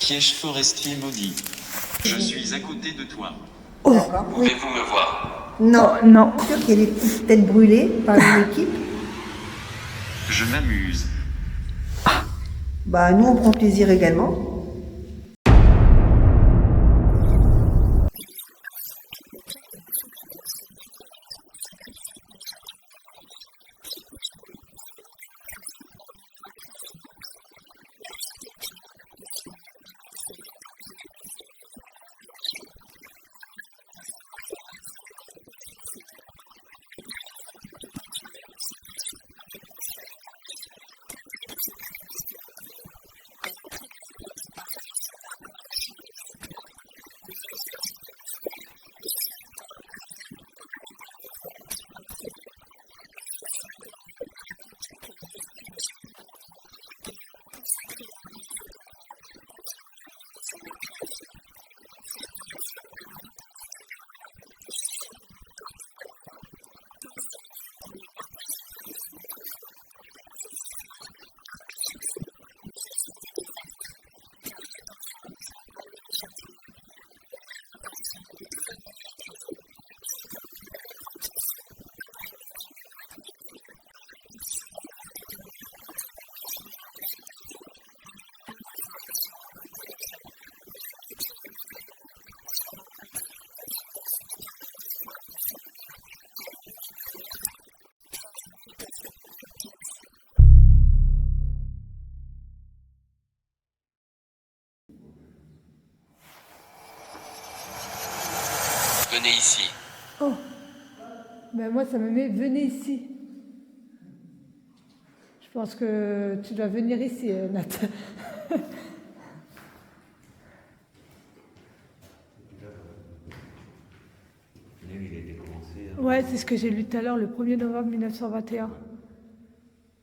Piège forestier maudit. Je suis à côté de toi. D'accord. Oui. Pouvez-vous me voir? Non. Non. Bien sûr qu'il y a des petites têtes brûlées par l'équipe. Je m'amuse. Bah, nous, on prend plaisir également. Venez ici. Oh. Ben moi, ça me met venez ici. Je pense que tu dois venir ici, Nat. Ouais, c'est ce que j'ai lu tout à l'heure, le 1er novembre 1921.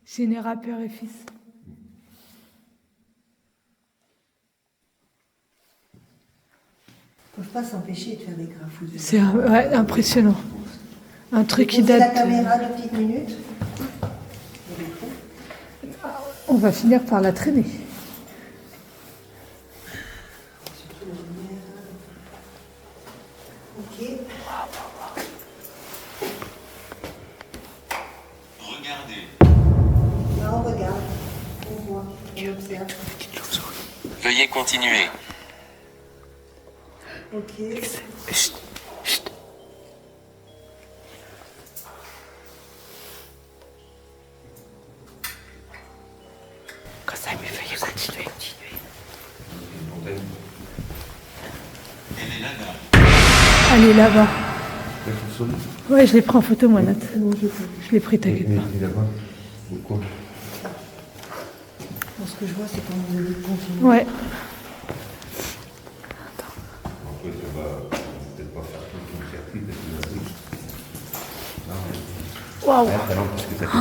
Général père et fils. Ils ne peuvent pas s'empêcher de faire des grafouilles. C'est ouais, impressionnant. Un truc qui Posez date. la caméra 2 petites minutes. On va finir par la traîner. Ok. Regardez. Là, on regarde. On voit. On observe. Veuillez continuer. Ok. Chut, chut. Quand ça lui veuillez continuer. Elle est là-bas. Elle est là-bas. Ouais, je l'ai pris en photo, moi, Nat. Je l'ai pris, t'inquiète pas. là-bas, pourquoi? Bon, ce que je vois, c'est quand vous avez continué. Ouais. Après, ça va peut-être pas faire tout le circuit parce que Waouh. ouais, non, parce que ça fait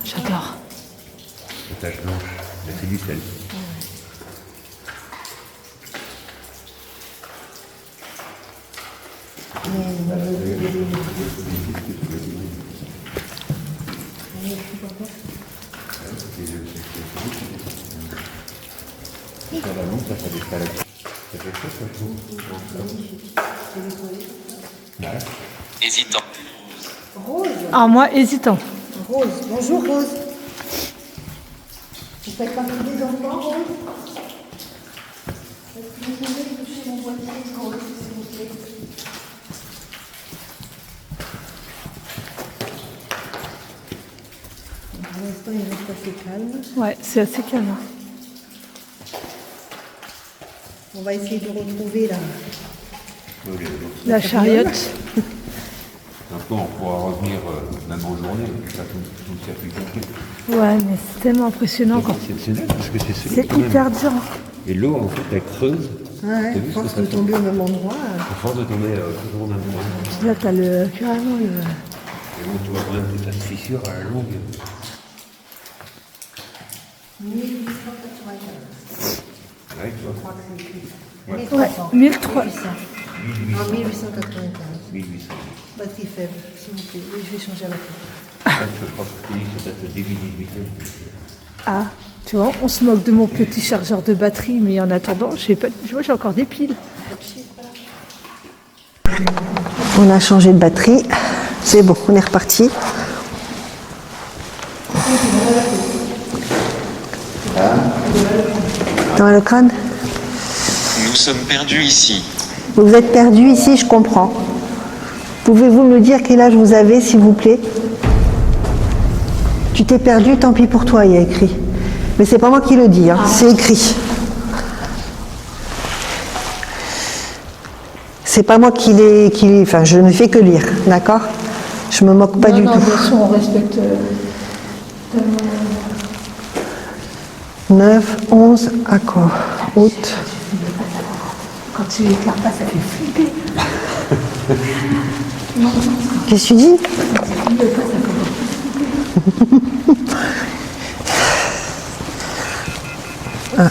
J'adore. des taches blanches, mais c'est du sel. Ça va, non, ça fait des salades. Ça fait ça, ça chaud. Ouais. Hésitant. Rose. Ah, moi, hésitant. Rose. Bonjour, Rose. Vous faites partie des enfants, Rose? Est-ce que vous pouvez toucher mon boîtier, Rose, s'il vous plaît? Pour l'instant, il reste assez calme. Ouais, c'est assez calme. On va essayer de retrouver la... La chariote. Après, on pourra revenir même en journée, faire tout le circuit complet. Ouais, mais c'est tellement impressionnant quand. C'est exceptionnel parce que c'est solide C'est quand même. hyper dur. Et l'eau, en fait, elle creuse. Ouais, T'as vu ce force que de ça tomber au même endroit. À force de tomber toujours au même endroit. Là, t'as le carrément le. Et bon, tu vois quand même toute la fissure à la longue. 1895. Ouais, tu vois. Je crois que c'est écrit. Ouais. 1300. 1300. 1800. En 1895. 1800. Batterie faible, s'il vous plaît. Oui, je vais changer la batterie. Je crois que c'est peut-être le début 18e. Ah, tu Tu vois, on se moque de mon petit chargeur de batterie, mais en attendant, j'ai encore des piles. On a changé de batterie. C'est bon, on est reparti. Dans le crâne? Nous sommes perdus ici. Vous êtes perdu ici, je comprends. Pouvez-vous me dire quel âge vous avez, s'il vous plaît? Tu t'es perdu, tant pis pour toi, il y a écrit. Mais c'est pas moi qui le dis, hein, c'est écrit. C'est pas moi qui l'ai... Enfin, je ne fais que lire, d'accord? Je me moque pas du tout. Bien sûr, on respecte... 9, 11, accord. Août. Quand tu éclaires pas, ça fait flipper. Qu'est-ce que tu dis? Ah,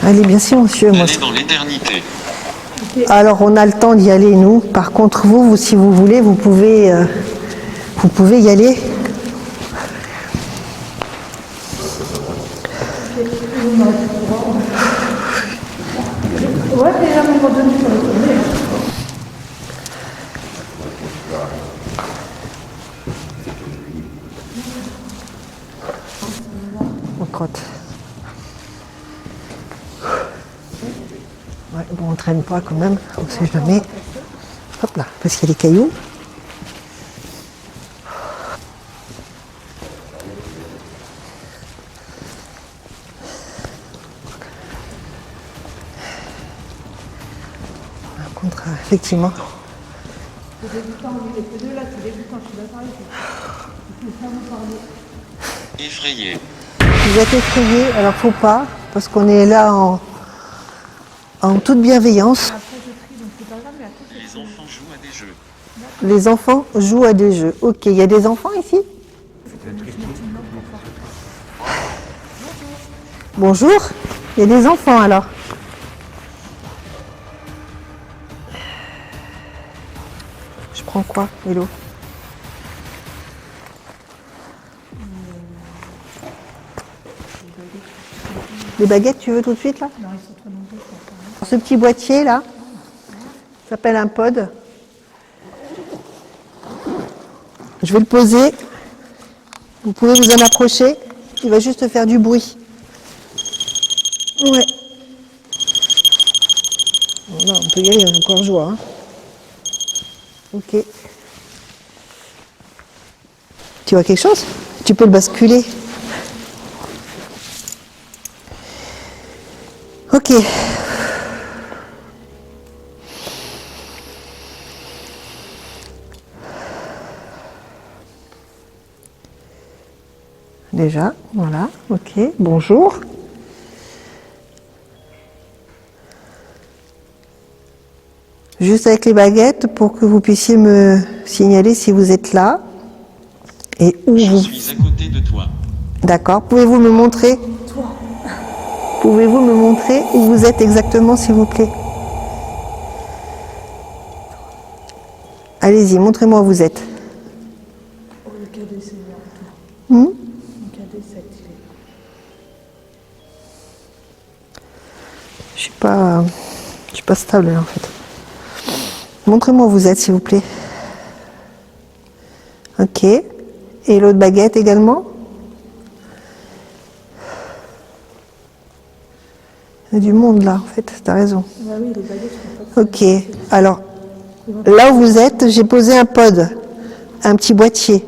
allez, bien silencieux, moi. Aller dans l'éternité. Alors, on a le temps d'y aller, nous. Par contre, vous, si vous voulez, vous pouvez y aller. Ouais, mais à un moment donné, il faut retourner. On crotte. Ouais, bon, on traîne pas quand même, on sait jamais. Hop là, parce qu'il y a des cailloux. Par contre, effectivement. Effrayé. Vous êtes effrayés, alors faut pas, parce qu'on est là en toute bienveillance. Les enfants jouent à des jeux. Les enfants jouent à des jeux. Ok, il y a des enfants ici? Bonjour, il y a des enfants alors. Je prends quoi, Hello? Les baguettes, tu veux tout de suite là? Non, ils sont trop nombreux. Ce petit boîtier là s'appelle un pod. Je vais le poser. Vous pouvez vous en approcher. Il va juste faire du bruit. Ouais. Là, on peut y aller, on a encore joie. Hein. Ok. Tu vois quelque chose? Tu peux le basculer. Ok. Déjà, voilà, ok, bonjour. Juste avec les baguettes pour que vous puissiez me signaler si vous êtes là et où Je vous... suis à côté de toi. D'accord, pouvez-vous me montrer? Pouvez-vous me montrer où vous êtes exactement, s'il vous plaît? Allez-y, montrez-moi où vous êtes. Oh, le cadet, c'est bien. Hmm? Le cadet, c'est activé. Je suis pas stable là, en fait. Montrez-moi où vous êtes, s'il vous plaît. Ok. Et l'autre baguette également? Il y a du monde là, en fait, t'as raison. Ah oui, les baguettes, je comprends pas. Ok. Alors, là où vous êtes, j'ai posé un pod, un petit boîtier.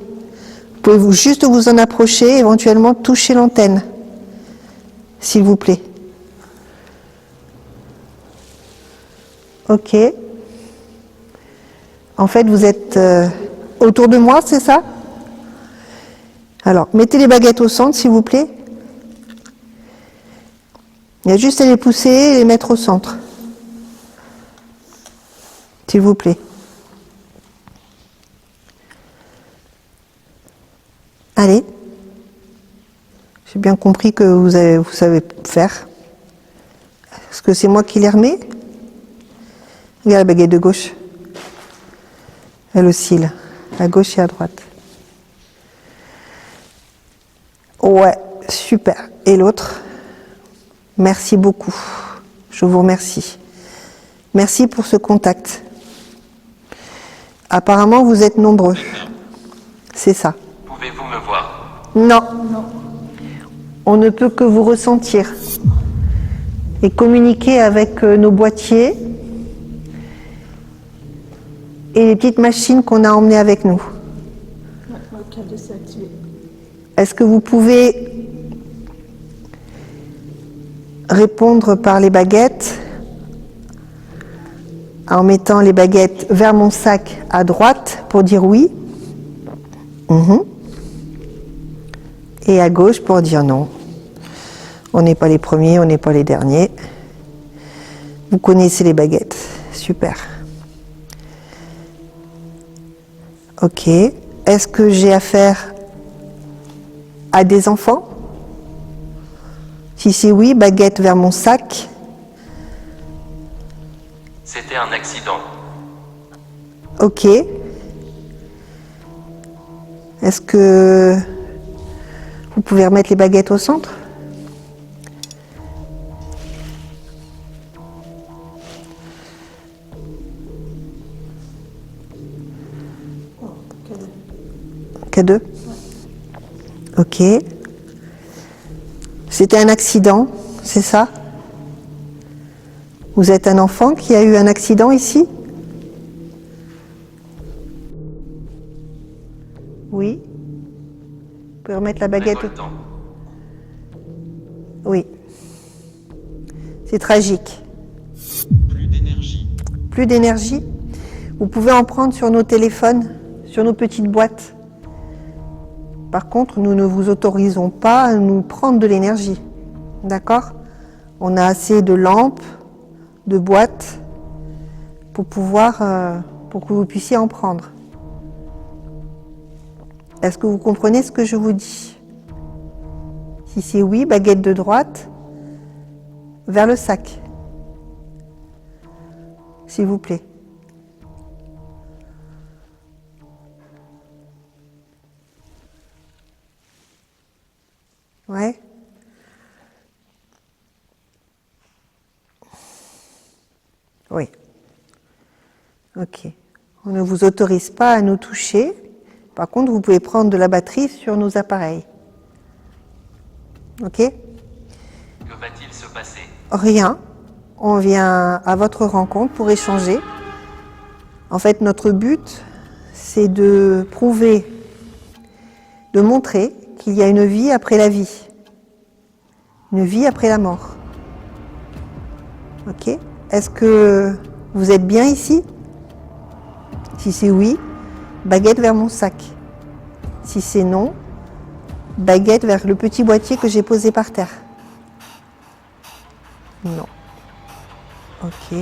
Pouvez-vous juste vous en approcher, éventuellement toucher l'antenne, s'il vous plaît. Ok. En fait, vous êtes autour de moi, c'est ça? Alors, mettez les baguettes au centre, s'il vous plaît. Il y a juste à les pousser et les mettre au centre. S'il vous plaît. Allez. J'ai bien compris que vous savez faire. Est-ce que c'est moi qui les remets? Regarde la baguette de gauche. Elle oscille, à gauche et à droite. Ouais, super. Et l'autre? Merci beaucoup. Je vous remercie. Merci pour ce contact. Apparemment, vous êtes nombreux. C'est ça. Pouvez-vous me voir? Non. On ne peut que vous ressentir et communiquer avec nos boîtiers et les petites machines qu'on a emmenées avec nous. Est-ce que vous pouvez répondre par les baguettes en mettant les baguettes vers mon sac à droite pour dire oui? Et à gauche pour dire non. On n'est pas les premiers, on n'est pas les derniers. Vous connaissez les baguettes. Super. Ok. Est-ce que j'ai affaire à des enfants? Si c'est oui, baguette vers mon sac. C'était un accident. Ok. Est-ce que vous pouvez remettre les baguettes au centre? K2. Ok. C'était un accident, c'est ça? Vous êtes un enfant qui a eu un accident ici? Oui. Vous pouvez remettre la baguette. Révoltant. Oui. C'est tragique. Plus d'énergie. Plus d'énergie. Vous pouvez en prendre sur nos téléphones, sur nos petites boîtes. Par contre, nous ne vous autorisons pas à nous prendre de l'énergie. D'accord? On a assez de lampes, de boîtes pour pour que vous puissiez en prendre. Est-ce que vous comprenez ce que je vous dis? Si c'est oui, baguette de droite vers le sac. S'il vous plaît. Ouais. Oui. Ok. On ne vous autorise pas à nous toucher. Par contre, vous pouvez prendre de la batterie sur nos appareils. Ok? Que va-t-il se passer? Rien. On vient à votre rencontre pour échanger. En fait, notre but, c'est de prouver, de montrer qu'il y a une vie après la vie. Une vie après la mort. Ok? Est-ce que vous êtes bien ici? Si c'est oui, baguette vers mon sac. Si c'est non, baguette vers le petit boîtier que j'ai posé par terre. Non. Ok.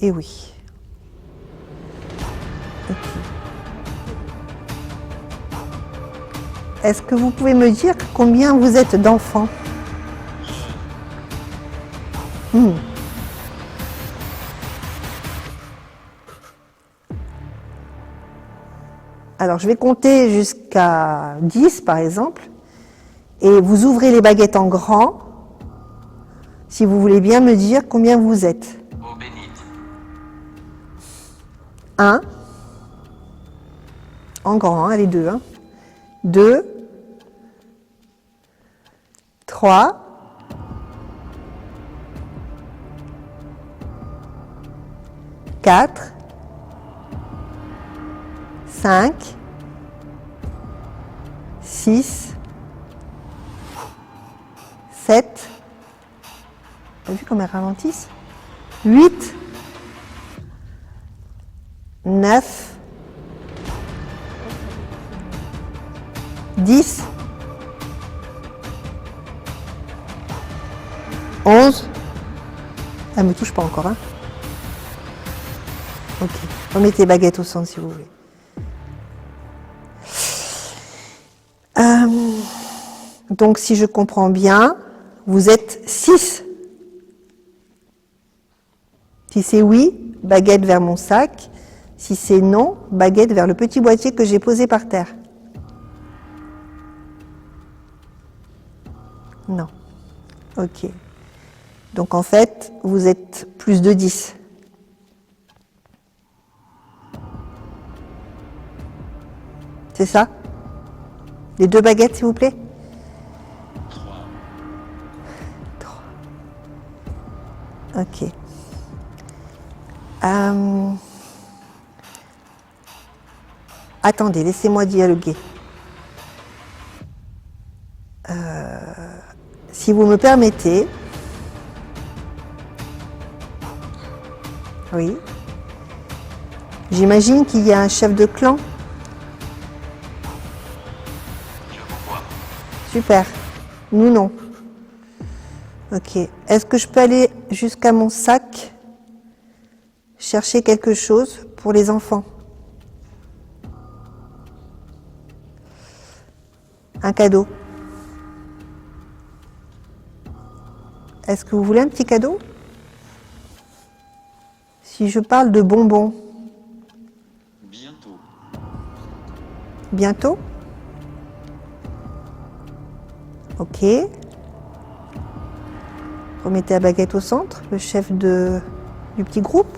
Et oui. Ok. Est-ce que vous pouvez me dire combien vous êtes d'enfants? Alors, je vais compter jusqu'à 10, par exemple, et vous ouvrez les baguettes en grand, si vous voulez bien me dire combien vous êtes. Eau bénite. 1, en grand, hein, les deux. 2, 3, 4, 5, 6, 7, t'as vu comme elles ralentissent? 8, 9, 10, 11, elle me touche pas encore, hein? Ok, remettez les baguettes au centre si vous voulez. Donc, si je comprends bien, vous êtes 6. Si c'est oui, baguette vers mon sac. Si c'est non, baguette vers le petit boîtier que j'ai posé par terre. Non. Ok. Donc en fait, vous êtes plus de 10. C'est ça? Les 2 baguettes, s'il vous plaît? 3. Ok. Attendez, laissez-moi dialoguer. Si vous me permettez. Oui. J'imagine qu'il y a un chef de clan. Je vous vois. Super. Nous, non. Ok. Est-ce que je peux aller jusqu'à mon sac chercher quelque chose pour les enfants? Un cadeau. Est-ce que vous voulez un petit cadeau? Si je parle de bonbons, Bientôt. bientôt? Ok. Remettez la baguette au centre, le chef du petit groupe.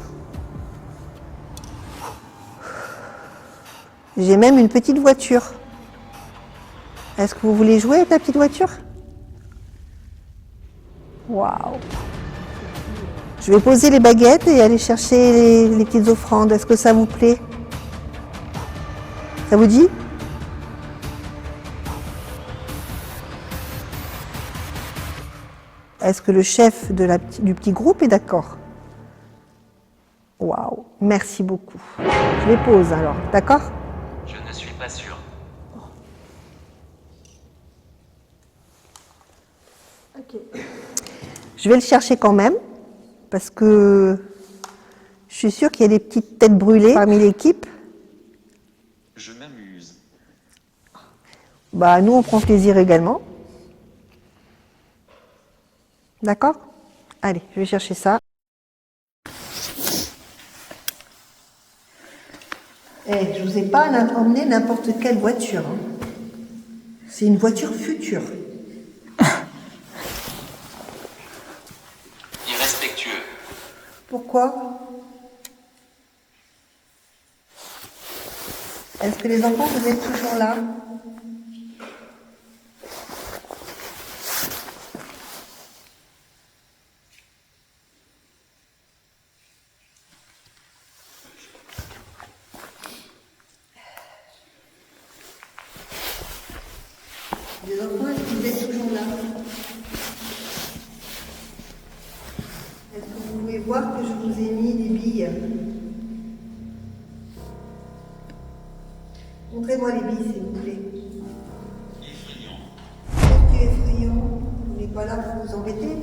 J'ai même une petite voiture. Est-ce que vous voulez jouer avec la petite voiture? Waouh! Je vais poser les baguettes et aller chercher les petites offrandes. Est-ce que ça vous plaît? Ça vous dit? Est-ce que le chef du petit groupe est d'accord? Waouh! Merci beaucoup. Je les pose alors, d'accord? Je ne suis pas sûr. Je vais le chercher quand même, parce que je suis sûre qu'il y a des petites têtes brûlées parmi l'équipe. Je m'amuse. Bah, nous, on prend plaisir également. D'accord? Allez, je vais chercher ça. Eh, je vous ai pas emmené n'importe quelle voiture. Hein. C'est une voiture future. Irrespectueux. Pourquoi? Est-ce que les enfants, vous êtes toujours là? Les enfants, est-ce que vous êtes toujours là? Est-ce que vous pouvez voir que je vous ai mis des billes? Montrez-moi les billes, s'il vous plaît. Effrayant. Qu'est-ce qui est effrayant? On n'est pas là pour vous embêter.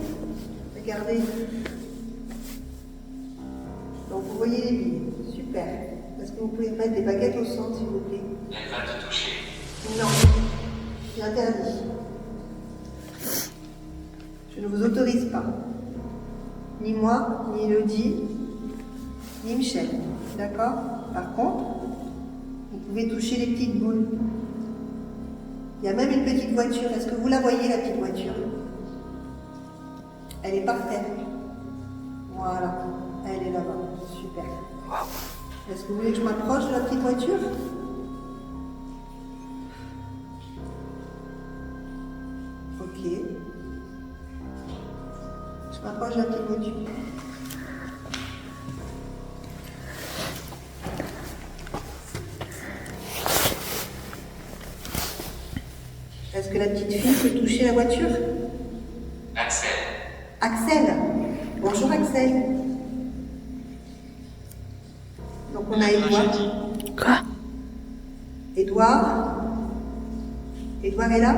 Regardez. Donc vous voyez les billes. Super. Est-ce que vous pouvez mettre des baguettes au centre, s'il vous plaît? Elle va te toucher. Non. C'est interdit. Je ne vous autorise pas. Ni moi, ni Elodie, ni Michel. D'accord? Par contre, vous pouvez toucher les petites boules. Il y a même une petite voiture. Est-ce que vous la voyez, la petite voiture? Elle est par terre. Voilà. Elle est là-bas. Super. Est-ce que vous voulez que je m'approche de la petite voiture? Ok. Je m'approche de la petite voiture. Est-ce que la petite fille peut toucher la voiture? Axel. Axel. Bonjour Axel. Donc on a Édouard. Quoi? Édouard. Édouard est là?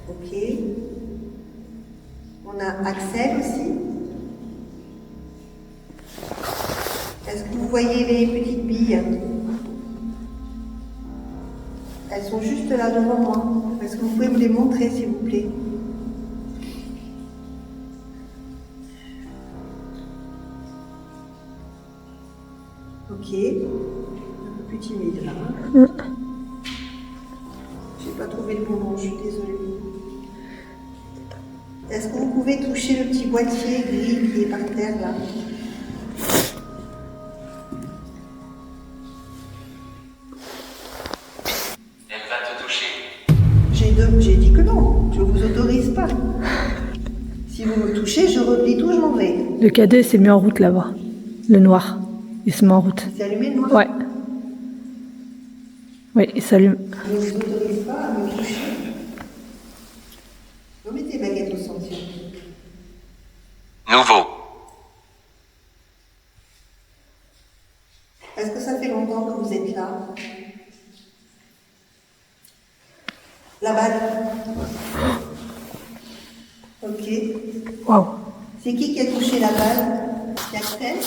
Ok. On a Axel aussi. Est-ce que vous voyez les petites billes? Elles sont juste là devant moi. Est-ce que vous pouvez me les montrer, s'il vous plaît? Ok. Un peu plus timide là. J'ai pas trouvé le bon mot, je suis désolée. Est-ce que vous pouvez toucher le petit boîtier gris qui est par terre là? Elle va te toucher. J'ai dit que non, je vous autorise pas. Si vous me touchez, je replie tout, je m'en vais. Le cadet s'est mis en route là-bas. Le noir. Il se met en route. C'est allumé le noir? Ouais. Oui, il s'allume. Je ne vous autorise pas à me toucher. Remettez baguette au centre. Nouveau. Est-ce que ça fait longtemps que vous êtes là? La balle. Ok. Waouh. C'est qui a touché la balle? C'est Axel?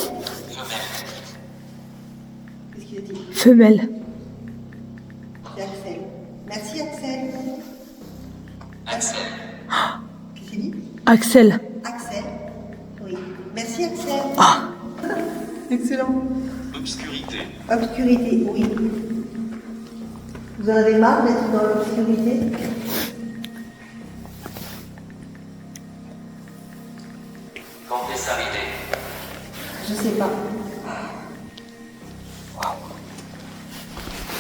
Qu'est-ce qu'il a dit? Femelle. C'est Axel. Merci Axel. Axel. Qu'est-ce qu'il dit? Axel. Axel. Oui. Merci Axel. Ah. Excellent. Obscurité. Obscurité, oui. Vous en avez marre d'être dans l'obscurité? Quand est-ce arrivé? Je sais pas.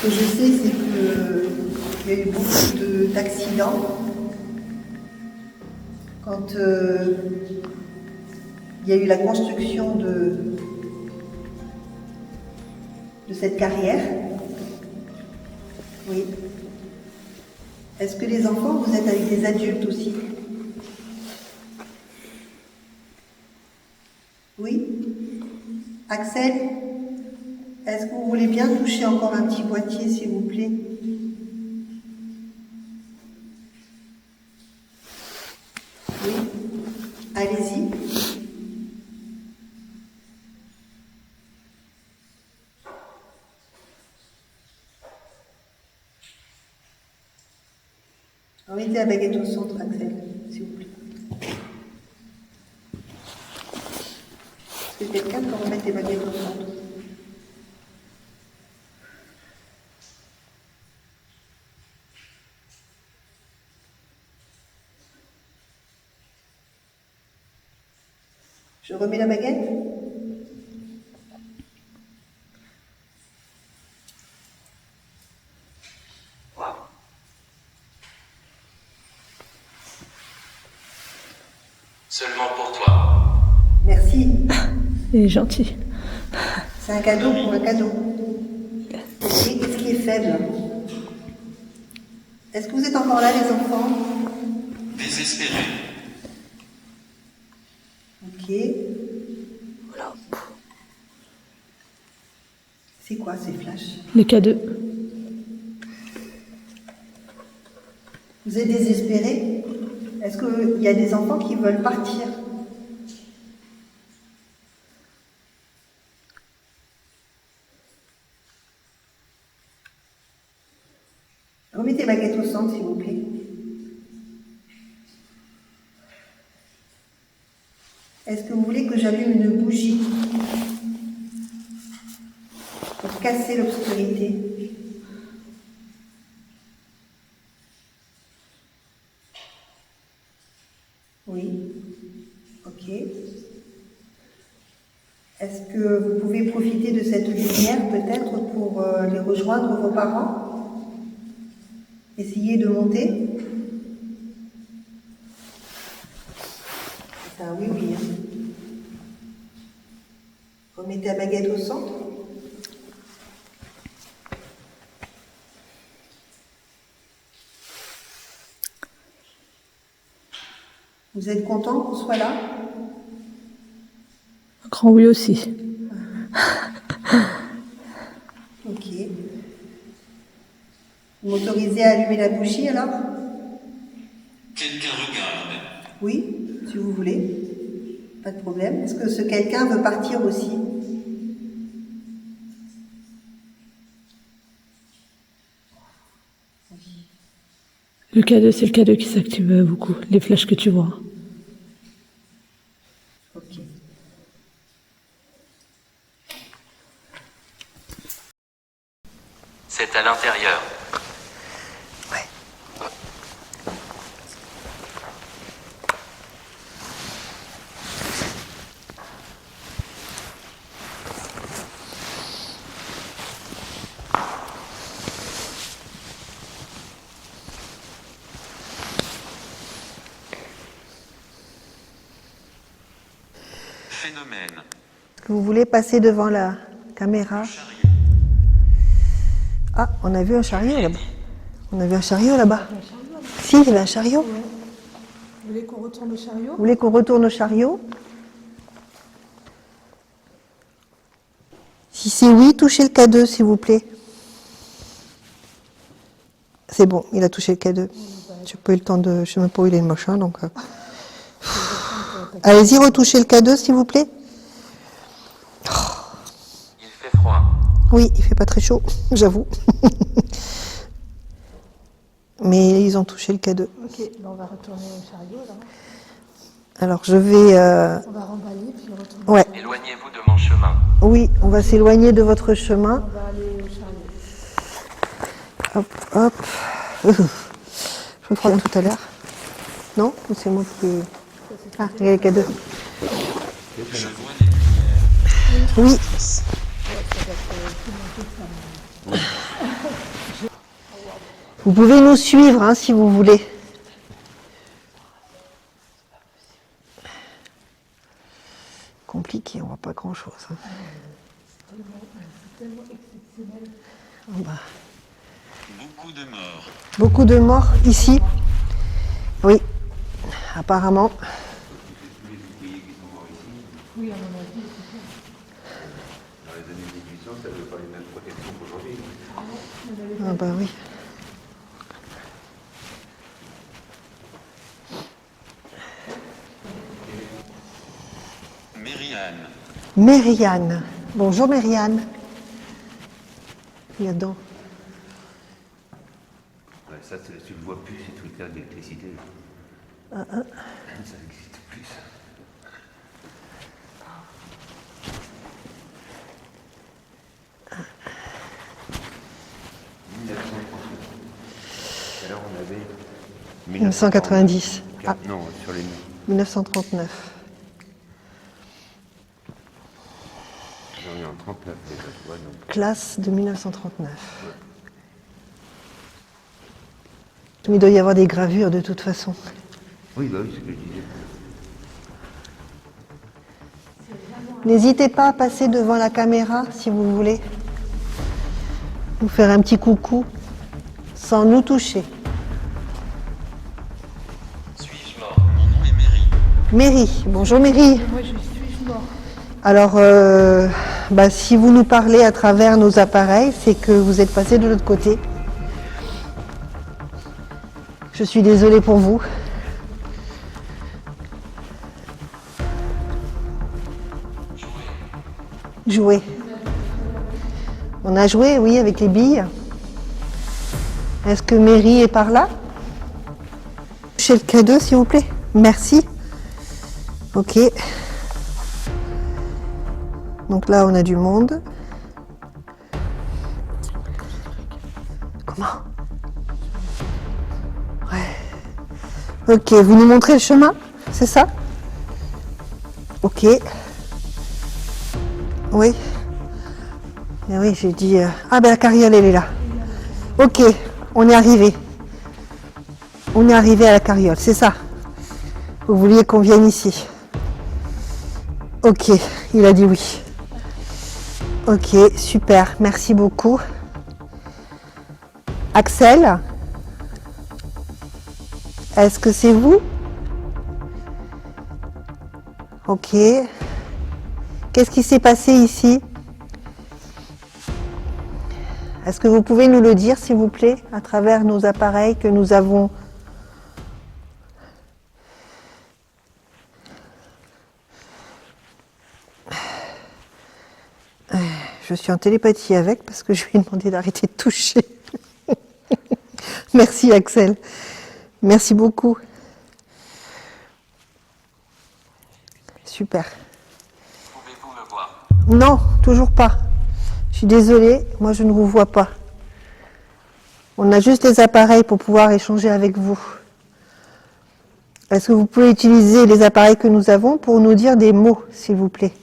Ce que je sais, c'est qu'il y a eu beaucoup d'accidents. Quand il y a eu la construction de cette carrière. Oui. Est-ce que les enfants, vous êtes avec des adultes aussi? Oui. Axel, est-ce que vous voulez bien toucher encore un petit boîtier, s'il vous plaît? Oui. Allez-y. Remettez la baguette au centre, Axel, s'il vous plaît. Est-ce que quelqu'un peut remettre les baguettes au centre? Je remets la baguette? Seulement pour toi. Merci. Il est gentil. C'est un cadeau pour un cadeau. Qu'est-ce qui est faible? Est-ce que vous êtes encore là, les enfants? Désespéré. Ok. C'est quoi ces flashs? Les K2. Vous êtes désespérés? Est-ce qu'il y a des enfants qui veulent partir? Remettez la baguette au centre, s'il vous plaît. Est-ce que vous voulez que j'allume une bougie pour casser l'obscurité? Oui. Ok. Est-ce que vous pouvez profiter de cette lumière peut-être pour les rejoindre, vos parents? Essayez de monter. C'est un oui. Hein. Remettez la baguette au centre. Vous êtes content qu'on soit là? Un grand oui aussi. Ok. Vous m'autorisez à allumer la bougie alors? Quelqu'un regarde. Oui, si vous voulez. Pas de problème. Est-ce que ce quelqu'un veut partir aussi? Le K2, c'est le K2 qui s'active beaucoup. Les flashs que tu vois. Ok. C'est à l'intérieur. Ouais. phénomène. Vous voulez passer devant la caméra? Ah, on a vu un chariot là-bas. On a vu un chariot là-bas. Si, il y avait un chariot. Vous voulez qu'on retourne au chariot? Vous voulez qu'on retourne au chariot? Si c'est oui, touchez le K2, s'il vous plaît. C'est bon, il a touché le K2. J'ai pas eu le temps de... Je sais même pas où il est le machin, donc... Allez-y, retouchez le K2, s'il vous plaît. Il fait froid. Oui, il fait pas très chaud, j'avoue. Mais ils ont touché le K2. Ok, on va retourner au chariot là. Alors je vais... On va remballer puis retourner. Ouais, Éloignez-vous de mon chemin. oui, on va s'éloigner de votre chemin. On va aller au chariot. Hop, hop. Je me crois tout à l'heure. Non? Ou c'est moi qui... Ah, il y a le K2. Je vois des lumières. Oui. Vous pouvez nous suivre hein, si vous voulez. Compliqué, on voit pas grand-chose. Hein. Ah bah. Beaucoup de morts. Beaucoup de morts ici. Oui, apparemment. Oui, à mon avis. Dans les années 1800, ça n'avait pas les mêmes protections qu'aujourd'hui. Ah bah oui. Mériane. Mériane. Bonjour Mériane. Il y a dedans. Ouais, ça, tu le vois plus, c'est tout le cas d'électricité. Ça n'existe plus, ça. Et alors, on avait 1990. Ah, Non, sur les 1939. on est en 39 déjà, tu vois. Donc. Classe de 1939. Mais il doit y avoir des gravures de toute façon. Oui, bah oui, c'est ce que je disais. N'hésitez pas à passer devant la caméra si vous voulez. Nous faire un petit coucou sans nous toucher. Suis-je mort? Mon nom est Méry. Méry, bonjour Méry. Moi, je suis mort. Alors, si vous nous parlez à travers nos appareils, c'est que vous êtes passé de l'autre côté. Je suis désolée pour vous. Jouer. On a joué, oui, avec les billes. Est-ce que Méry est par là? Chez le K2, s'il vous plaît. Merci. Ok. Donc là, on a du monde. Comment? Ouais. Ok, vous nous montrez le chemin, c'est ça? Ok. Oui. Et oui, j'ai dit... Ah ben la carriole, elle est là. Ok, on est arrivé. On est arrivé à la carriole, c'est ça? Vous vouliez qu'on vienne ici? Ok, il a dit oui. Ok, super, merci beaucoup. Axel, est-ce que c'est vous? Ok. Qu'est-ce qui s'est passé ici? Est-ce que vous pouvez nous le dire, s'il vous plaît, à travers nos appareils que nous avons? Je suis en télépathie avec parce que je lui ai demandé d'arrêter de toucher. Merci Axel. Merci beaucoup. Super. Pouvez-vous me voir? Non, toujours pas. Je suis désolée, moi je ne vous vois pas. On a juste les appareils pour pouvoir échanger avec vous. Est-ce que vous pouvez utiliser les appareils que nous avons pour nous dire des mots, s'il vous plaît?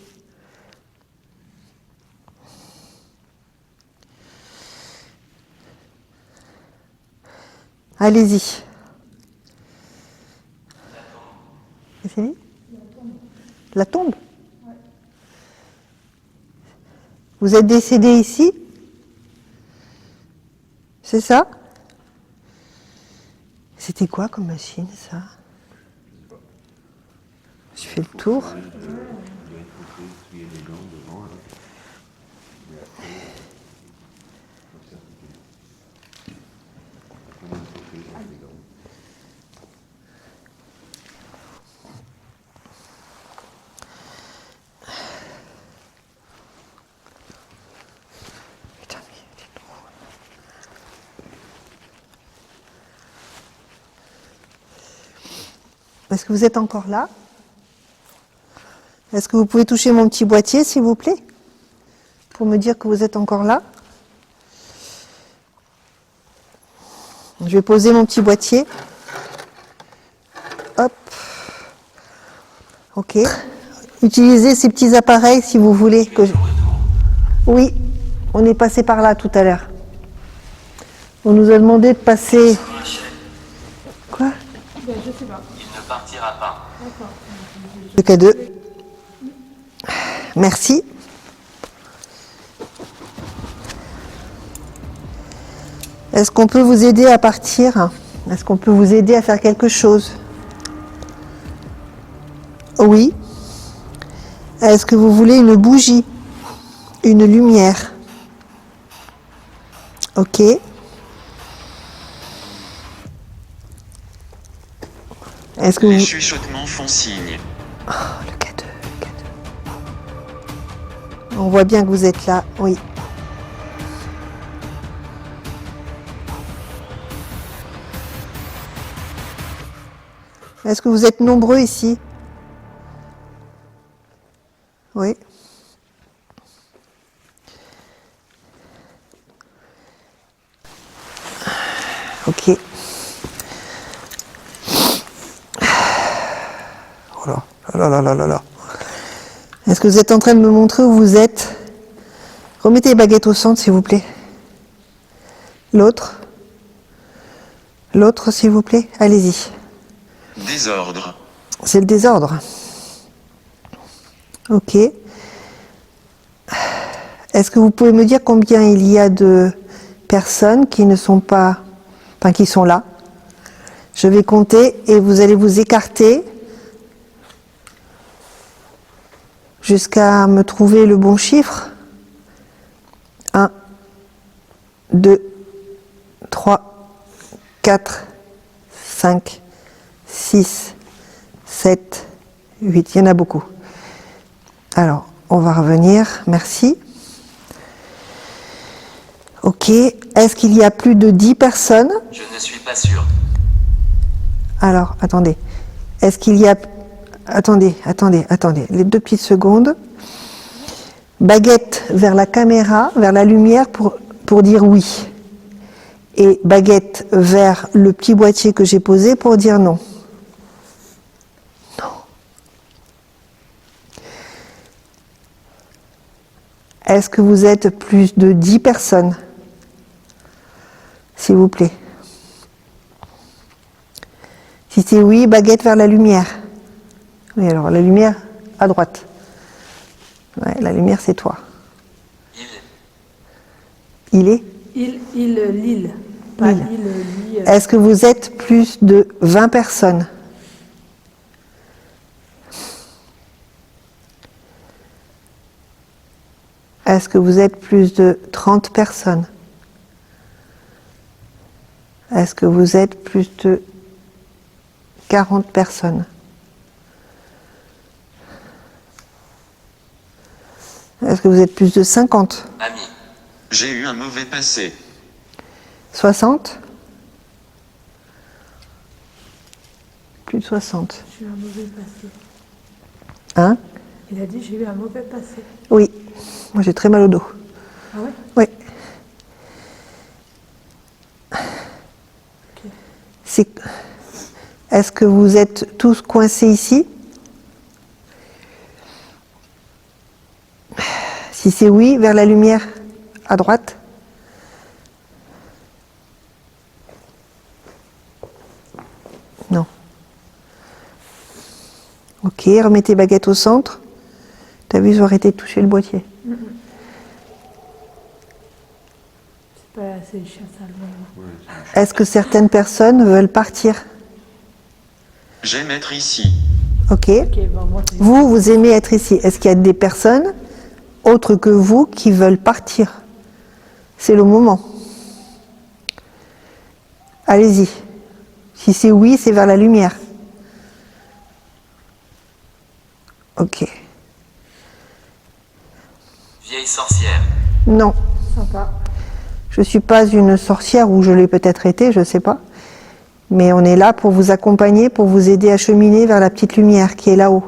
Allez-y. C'est fini? La tombe? Vous êtes décédé ici? C'est ça? C'était quoi comme machine, ça? Je fais le tour. Putain, mais il est trop. Est-ce que vous êtes encore là? Est-ce que vous pouvez toucher mon petit boîtier, s'il vous plaît, pour me dire que vous êtes encore là? Je vais poser mon petit boîtier. Hop. Ok. Utilisez ces petits appareils si vous voulez. Oui, on est passé par là tout à l'heure. On nous a demandé de passer... Quoi? Ben, je sais pas. Il ne partira pas. D'accord. Le K2. Merci. Est-ce qu'on peut vous aider à partir? Est-ce qu'on peut vous aider à faire quelque chose? Oui. Est-ce que vous voulez une bougie? Une lumière? Ok. Est-ce que Les vous... chuchotements font signe. Oh, le K2, le K2. On voit bien que vous êtes là, oui. Est-ce que vous êtes nombreux ici? Oui. Ok. Oh là, là là là là là. Est-ce que vous êtes en train de me montrer où vous êtes? Remettez les baguettes au centre, s'il vous plaît. L'autre. L'autre, s'il vous plaît. Allez-y. Désordre. C'est le désordre. Ok. Est-ce que vous pouvez me dire combien il y a de personnes qui ne sont pas... Enfin, qui sont là? Je vais compter et vous allez vous écarter jusqu'à me trouver le bon chiffre. 1, 2, 3, 4, 5, 6, 7, 8. Il y en a beaucoup. Alors, on va revenir. Merci. Ok. Est-ce qu'il y a plus de 10 personnes? Je ne suis pas sûr. Alors, attendez. Est-ce qu'il y a... Attendez. Les 2 petites secondes. Baguette vers la caméra, vers la lumière pour dire oui. Et baguette vers le petit boîtier que j'ai posé pour dire non. Non. Est-ce que vous êtes plus de 10 personnes? S'il vous plaît. Si c'est oui, baguette vers la lumière. Oui, alors la lumière à droite. Ouais, la lumière, c'est toi. Il est? L'île. Pas L'île. lui. Est-ce que vous êtes plus de 20 personnes? Est-ce que vous êtes plus de 30 personnes? Est-ce que vous êtes plus de 40 personnes? Est-ce que vous êtes plus de 50? Ami. J'ai eu un mauvais passé. 60? Plus de 60. J'ai eu un mauvais passé. Hein? Il a dit j'ai eu un mauvais passé. Oui. Moi, j'ai très mal au dos. Ah ouais? Oui. Ok. Est-ce que vous êtes tous coincés ici? Si c'est oui, vers la lumière à droite. Non. Ok, remettez baguette au centre. T'as vu, ils ont arrêté de toucher le boîtier. c'est chiant, ça, le moment. Est-ce que certaines personnes veulent partir? J'aime être ici. Ok. Ok, bon, moi, c'est... Vous, vous aimez être ici. Est-ce qu'il y a des personnes autres que vous qui veulent partir? C'est le moment. Allez-y. Si c'est oui, c'est vers la lumière. Ok. Vieille sorcière. Non. Sympa. Je ne suis pas une sorcière, ou je l'ai peut-être été, je ne sais pas. Mais on est là pour vous accompagner, pour vous aider à cheminer vers la petite lumière qui est là-haut.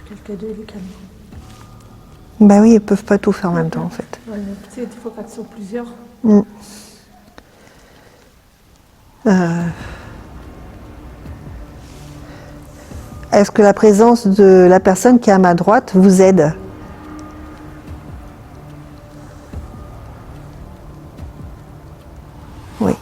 Quelqu'un d'eux, il est calme. Ben oui, ils ne peuvent pas tout faire en même temps, en fait. Ouais, mais tu sais, des fois, quand ils sont plusieurs, Est-ce que la présence de la personne qui est à ma droite vous aide? Oui.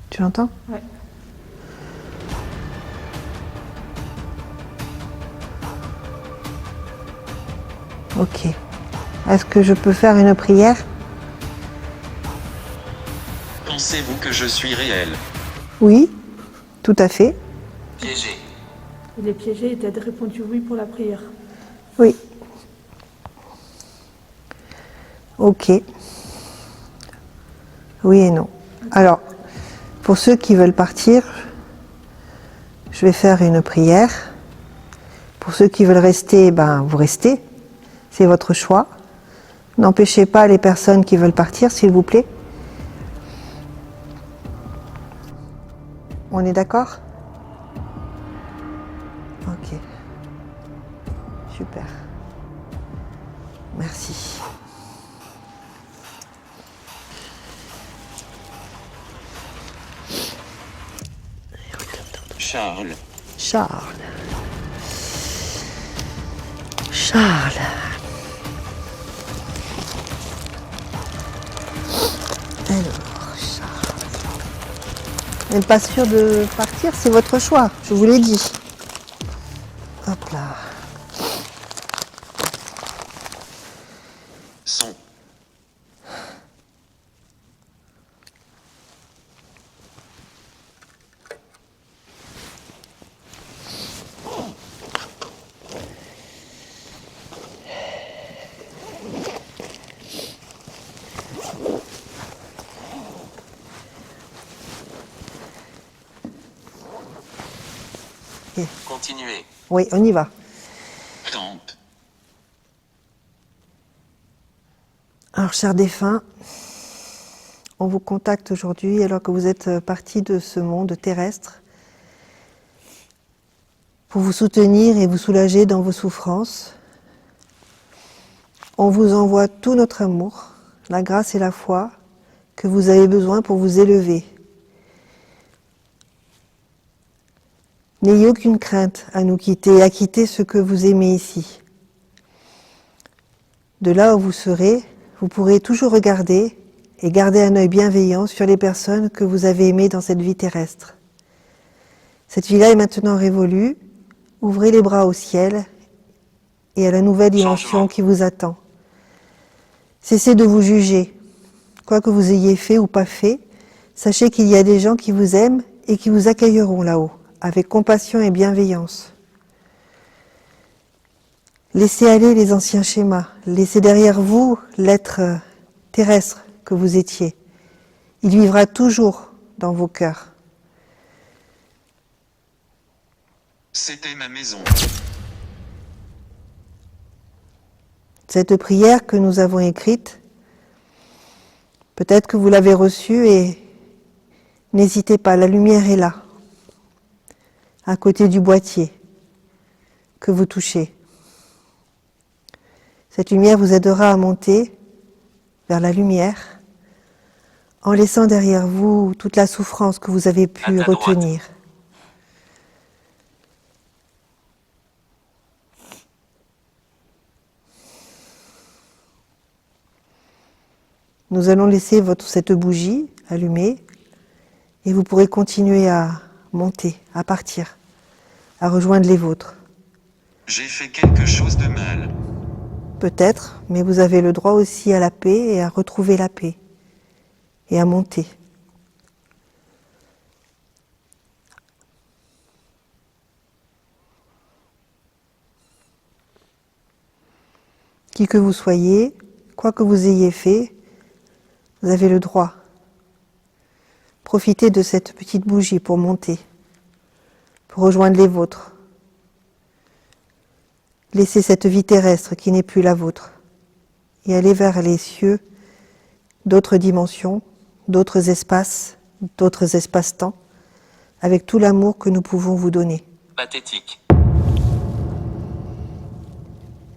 Tu l'entends? ouais. Ok. Est-ce que je peux faire une prière? Pensez-vous que je suis réel? Oui, tout à fait. Piégé. Il est piégé et t'as répondu oui pour la prière. Oui. Ok. Oui et non. Alors, pour ceux qui veulent partir, je vais faire une prière. Pour ceux qui veulent rester, ben vous restez. C'est votre choix. N'empêchez pas les personnes qui veulent partir, s'il vous plaît. On est d'accord? Ok. Super. Merci. Charles. Charles. Charles. Alors, Charles. Vous n'êtes pas sûr de partir, c'est votre choix, je vous l'ai dit. Hop là. Son. Continuez. Oui, on y va. Camp. Alors, chers défunts, on vous contacte aujourd'hui alors que vous êtes partis de ce monde terrestre pour vous soutenir et vous soulager dans vos souffrances. On vous envoie tout notre amour, la grâce et la foi que vous avez besoin pour vous élever. N'ayez aucune crainte à nous quitter et à quitter ce que vous aimez ici. De là où vous serez, vous pourrez toujours regarder et garder un œil bienveillant sur les personnes que vous avez aimées dans cette vie terrestre. Cette vie-là est maintenant révolue. Ouvrez les bras au ciel et à la nouvelle dimension qui vous attend. Cessez de vous juger. Quoi que vous ayez fait ou pas fait, sachez qu'il y a des gens qui vous aiment et qui vous accueilleront là-haut, avec compassion et bienveillance. Laissez aller les anciens schémas, laissez derrière vous l'être terrestre que vous étiez. Il vivra toujours dans vos cœurs. C'était ma maison. Cette prière que nous avons écrite, peut-être que vous l'avez reçue et n'hésitez pas, la lumière est là, à côté du boîtier que vous touchez. Cette lumière vous aidera à monter vers la lumière en laissant derrière vous toute la souffrance que vous avez pu retenir. Nous allons laisser cette bougie allumée Et vous pourrez continuer à monter, à partir, à rejoindre les vôtres. J'ai fait quelque chose de mal. Peut-être, mais vous avez le droit aussi à la paix et à retrouver la paix et à monter. Qui que vous soyez, quoi que vous ayez fait, vous avez le droit. Profitez de cette petite bougie pour monter, pour rejoindre les vôtres. Laissez cette vie terrestre qui n'est plus la vôtre et allez vers les cieux d'autres dimensions, d'autres espaces-temps, avec tout l'amour que nous pouvons vous donner. Pathétique.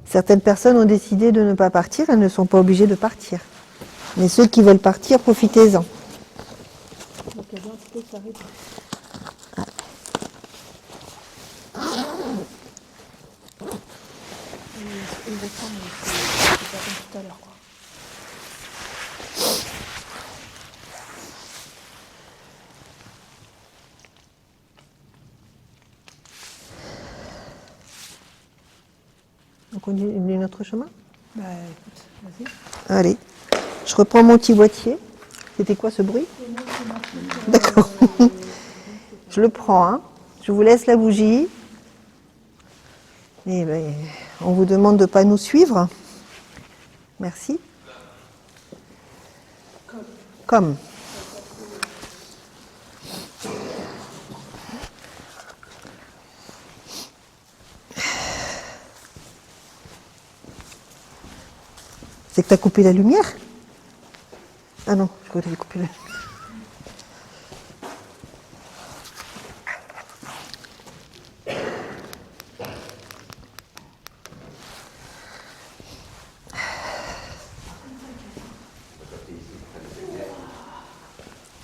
Certaines personnes ont décidé de ne pas partir, elles ne sont pas obligées de partir. Mais ceux qui veulent partir, profitez-en. On continue notre chemin? Bah écoute, vas-y. Allez, je reprends mon petit boîtier. C'était quoi ce bruit? D'accord. Je le prends, hein. Je vous laisse la bougie. Et ben, on vous demande de ne pas nous suivre. Merci. Comme. C'est que tu as coupé la lumière? Ah non, je crois que tu avais coupé la lumière.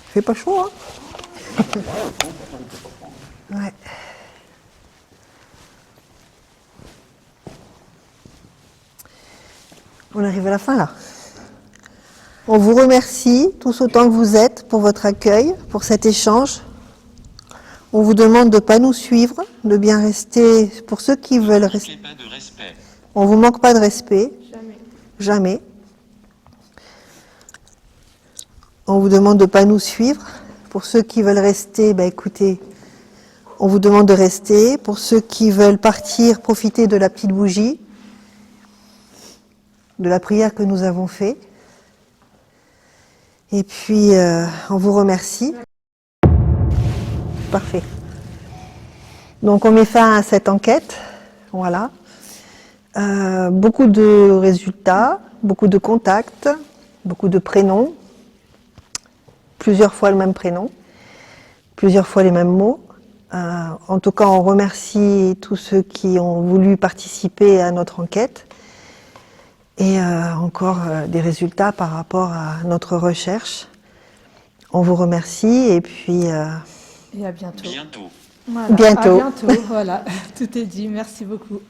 Il fait pas chaud, hein? Ouais. On arrive à la fin, là. On vous remercie tous autant que vous êtes pour votre accueil, pour cet échange. On vous demande de ne pas nous suivre, de bien rester, pour ceux qui veulent rester. Pas de respect. On ne vous manque pas de respect. Jamais. Jamais. On vous demande de ne pas nous suivre. Pour ceux qui veulent rester, bah écoutez, on vous demande de rester. Pour ceux qui veulent partir, profitez de la petite bougie, de la prière que nous avons faite. Et puis, on vous remercie. Parfait. Donc, on met fin à cette enquête. Voilà. Beaucoup de résultats, beaucoup de contacts, beaucoup de prénoms, plusieurs fois le même prénom, plusieurs fois les mêmes mots. En tout cas, on remercie tous ceux qui ont voulu participer à notre enquête. Et encore des résultats par rapport à notre recherche. On vous remercie et puis... Et à bientôt. Bientôt. Voilà, Bientôt. À bientôt, voilà. Tout est dit. Merci beaucoup.